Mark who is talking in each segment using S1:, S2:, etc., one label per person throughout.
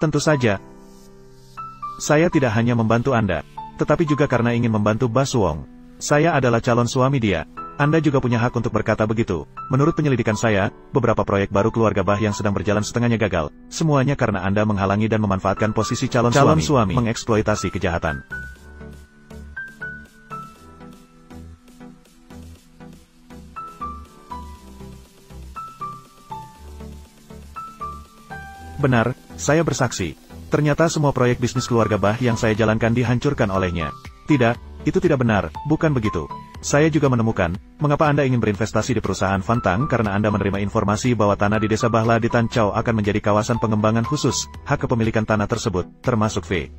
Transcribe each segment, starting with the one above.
S1: Tentu saja. Saya tidak hanya membantu Anda, tetapi juga karena ingin membantu Basuong. Saya adalah calon suami dia. Anda juga punya hak untuk berkata begitu. Menurut penyelidikan saya, beberapa proyek baru keluarga Bah yang sedang berjalan setengahnya gagal. Semuanya karena Anda menghalangi dan memanfaatkan posisi calon suami, mengeksploitasi kejahatan. Benar, saya bersaksi. Ternyata semua proyek bisnis keluarga Bah yang saya jalankan dihancurkan olehnya. Tidak, itu tidak benar, bukan begitu. Saya juga menemukan, mengapa Anda ingin berinvestasi di perusahaan Fantang karena Anda menerima informasi bahwa tanah di desa Bahla di Tancau akan menjadi kawasan pengembangan khusus, hak kepemilikan tanah tersebut, termasuk V.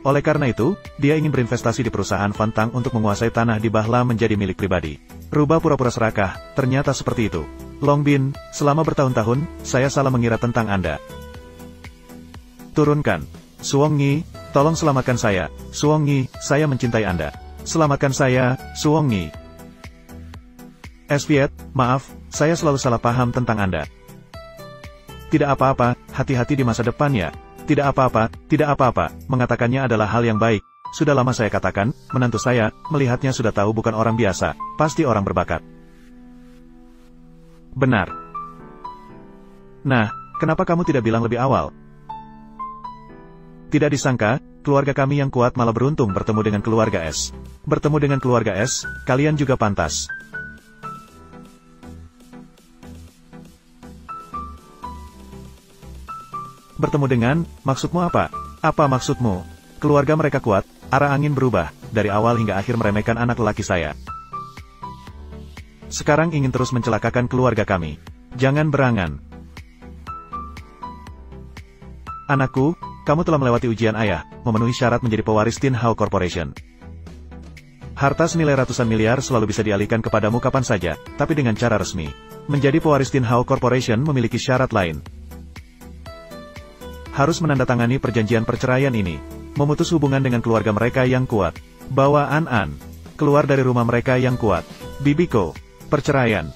S1: Oleh karena itu, dia ingin berinvestasi di perusahaan Fantang untuk menguasai tanah di Bahla menjadi milik pribadi. Rubah pura-pura serakah, ternyata seperti itu. Longbin, selama bertahun-tahun, saya salah mengira tentang Anda. Turunkan. Suongyi, tolong selamatkan saya. Suongyi, saya mencintai Anda. Selamatkan saya, Suongyi. Sviet, maaf, saya selalu salah paham tentang Anda. Tidak apa-apa, hati-hati di masa depan ya. Tidak apa-apa, tidak apa-apa, mengatakannya adalah hal yang baik. Sudah lama saya katakan, menantu saya, melihatnya sudah tahu bukan orang biasa, pasti orang berbakat. Benar. Nah, kenapa kamu tidak bilang lebih awal? Tidak disangka, keluarga kami yang kuat malah beruntung bertemu dengan keluarga S. Bertemu dengan keluarga S, kalian juga pantas. Bertemu dengan, maksudmu apa? Apa maksudmu? Keluarga mereka kuat, arah angin berubah, dari awal hingga akhir meremehkan anak lelaki saya. Sekarang ingin terus mencelakakan keluarga kami. Jangan berangan. Anakku, kamu telah melewati ujian ayah, memenuhi syarat menjadi pewaris Tin Hao Corporation. Harta senilai ratusan miliar selalu bisa dialihkan kepadamu kapan saja, tapi dengan cara resmi. Menjadi pewaris Tin Hao Corporation memiliki syarat lain. Harus menandatangani perjanjian perceraian ini. Memutus hubungan dengan keluarga mereka yang kuat. Bawa An-An. Keluar dari rumah mereka yang kuat. Bibiko. Perceraian.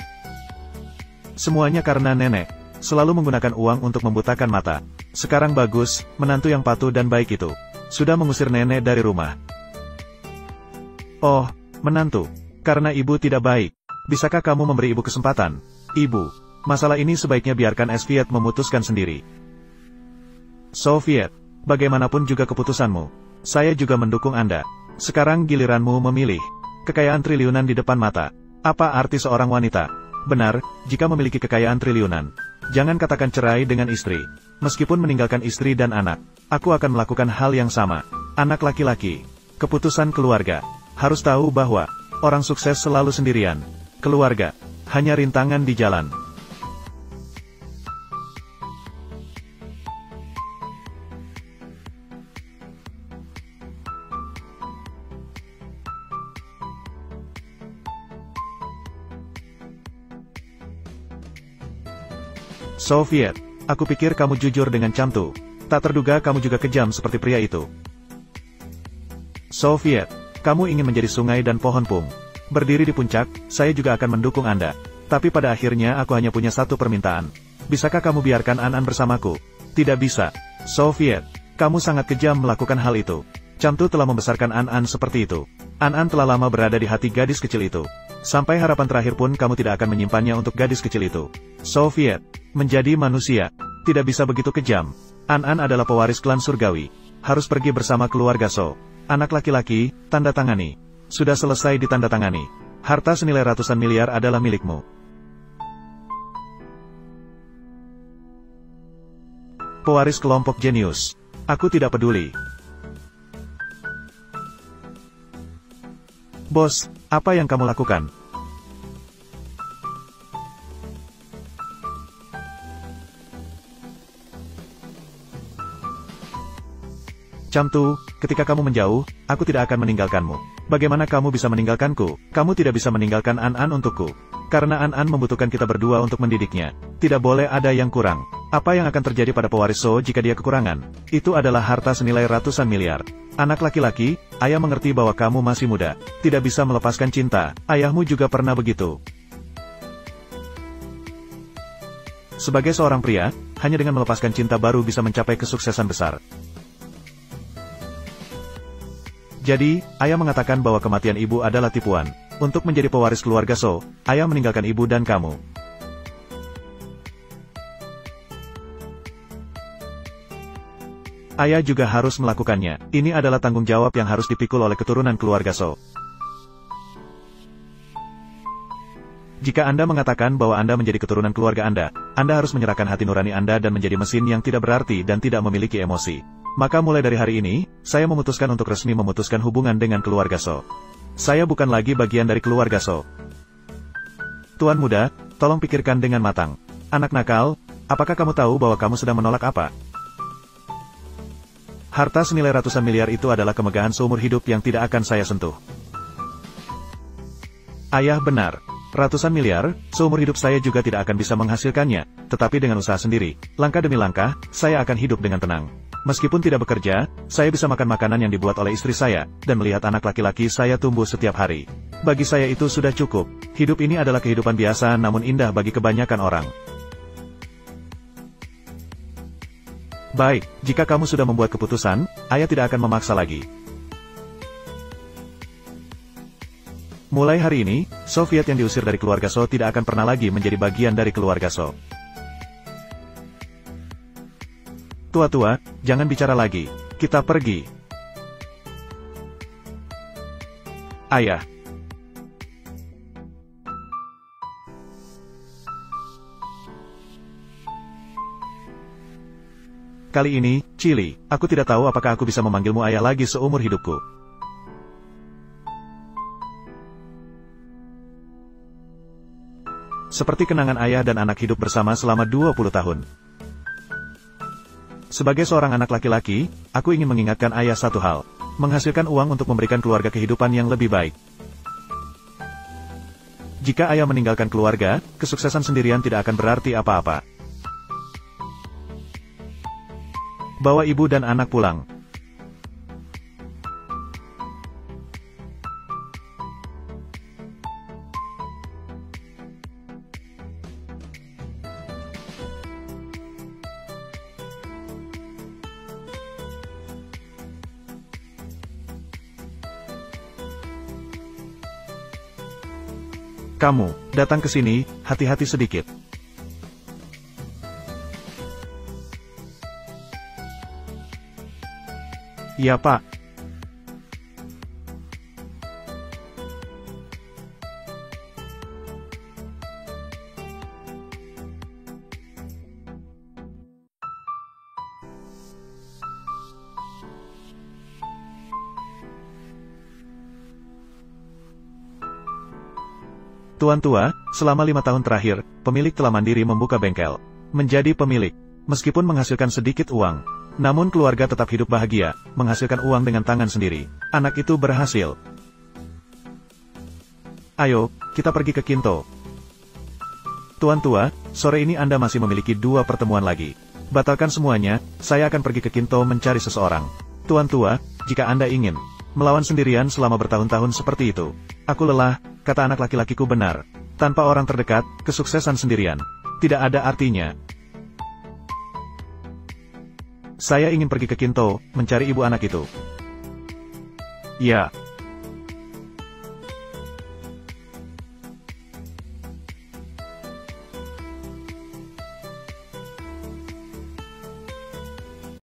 S1: Semuanya karena nenek. Selalu menggunakan uang untuk membutakan mata. Sekarang bagus, menantu yang patuh dan baik itu. Sudah mengusir nenek dari rumah. Oh, menantu. Karena ibu tidak baik. Bisakah kamu memberi ibu kesempatan? Ibu. Masalah ini sebaiknya biarkan Sviet memutuskan sendiri. Soviet. Bagaimanapun juga keputusanmu. Saya juga mendukung Anda. Sekarang giliranmu memilih. Kekayaan triliunan di depan mata. Apa arti seorang wanita? Benar, jika memiliki kekayaan triliunan. Jangan katakan cerai dengan istri. Meskipun meninggalkan istri dan anak, aku akan melakukan hal yang sama. Anak laki-laki. Keputusan keluarga. Harus tahu bahwa, orang sukses selalu sendirian. Keluarga. Hanya rintangan di jalan. Soviet, aku pikir kamu jujur dengan Camtu. Tak terduga kamu juga kejam seperti pria itu. Soviet, kamu ingin menjadi sungai dan pohon pung. Berdiri di puncak, saya juga akan mendukung Anda. Tapi pada akhirnya aku hanya punya satu permintaan. Bisakah kamu biarkan An-An bersamaku? Tidak bisa. Soviet, kamu sangat kejam melakukan hal itu. Camtu telah membesarkan An-An seperti itu. An-An telah lama berada di hati gadis kecil itu. Sampai harapan terakhir pun kamu tidak akan menyimpannya untuk gadis kecil itu. Soviet, menjadi manusia, tidak bisa begitu kejam. An-An adalah pewaris klan surgawi. Harus pergi bersama keluarga So. Anak laki-laki, tanda tangani. Sudah selesai ditandatangani. Harta senilai ratusan miliar adalah milikmu. Pewaris kelompok jenius. Aku tidak peduli. Bos, apa yang kamu lakukan? Camtu, ketika kamu menjauh, aku tidak akan meninggalkanmu. Bagaimana kamu bisa meninggalkanku? Kamu tidak bisa meninggalkan An-An untukku. Karena An-An membutuhkan kita berdua untuk mendidiknya. Tidak boleh ada yang kurang. Apa yang akan terjadi pada pewaris So jika dia kekurangan? Itu adalah harta senilai ratusan miliar. Anak laki-laki, ayah mengerti bahwa kamu masih muda. Tidak bisa melepaskan cinta. Ayahmu juga pernah begitu. Sebagai seorang pria, hanya dengan melepaskan cinta baru bisa mencapai kesuksesan besar. Jadi, ayah mengatakan bahwa kematian ibu adalah tipuan. Untuk menjadi pewaris keluarga So, ayah meninggalkan ibu dan kamu. Ayah juga harus melakukannya. Ini adalah tanggung jawab yang harus dipikul oleh keturunan keluarga So. Jika Anda mengatakan bahwa Anda menjadi keturunan keluarga Anda harus menyerahkan hati nurani Anda dan menjadi mesin yang tidak berarti dan tidak memiliki emosi. Maka mulai dari hari ini, saya memutuskan untuk resmi memutuskan hubungan dengan keluarga So. Saya bukan lagi bagian dari keluarga So. Tuan muda, tolong pikirkan dengan matang. Anak nakal, apakah kamu tahu bahwa kamu sedang menolak apa? Harta senilai ratusan miliar itu adalah kemegahan seumur hidup yang tidak akan saya sentuh. Ayah benar. Ratusan miliar, seumur hidup saya juga tidak akan bisa menghasilkannya, tetapi dengan usaha sendiri, langkah demi langkah, saya akan hidup dengan tenang. Meskipun tidak bekerja, saya bisa makan makanan yang dibuat oleh istri saya, dan melihat anak laki-laki saya tumbuh setiap hari. Bagi saya itu sudah cukup. Hidup ini adalah kehidupan biasa namun indah bagi kebanyakan orang. Baik, jika kamu sudah membuat keputusan, ayah tidak akan memaksa lagi. Mulai hari ini, Soviet yang diusir dari keluarga So tidak akan pernah lagi menjadi bagian dari keluarga So. Tua-tua, jangan bicara lagi. Kita pergi. Ayah. Kali ini, Chili, aku tidak tahu apakah aku bisa memanggilmu ayah lagi seumur hidupku. Seperti kenangan ayah dan anak hidup bersama selama 20 tahun. Sebagai seorang anak laki-laki, aku ingin mengingatkan ayah satu hal. Menghasilkan uang untuk memberikan keluarga kehidupan yang lebih baik. Jika ayah meninggalkan keluarga, kesuksesan sendirian tidak akan berarti apa-apa. Bawa ibu dan anak pulang. Kamu, datang ke sini, hati-hati sedikit. Ya, Pak. Tuan tua, selama 5 tahun terakhir, pemilik telah mandiri membuka bengkel. Menjadi pemilik, meskipun menghasilkan sedikit uang. Namun keluarga tetap hidup bahagia, menghasilkan uang dengan tangan sendiri. Anak itu berhasil. Ayo, kita pergi ke Kinto. Tuan tua, sore ini Anda masih memiliki 2 pertemuan lagi. Batalkan semuanya, saya akan pergi ke Kinto mencari seseorang. Tuan tua, jika Anda ingin melawan sendirian selama bertahun-tahun seperti itu. Aku lelah, kata anak laki-lakiku benar. Tanpa orang terdekat, kesuksesan sendirian tidak ada artinya. Saya ingin pergi ke Kinto, mencari ibu anak itu. Ya.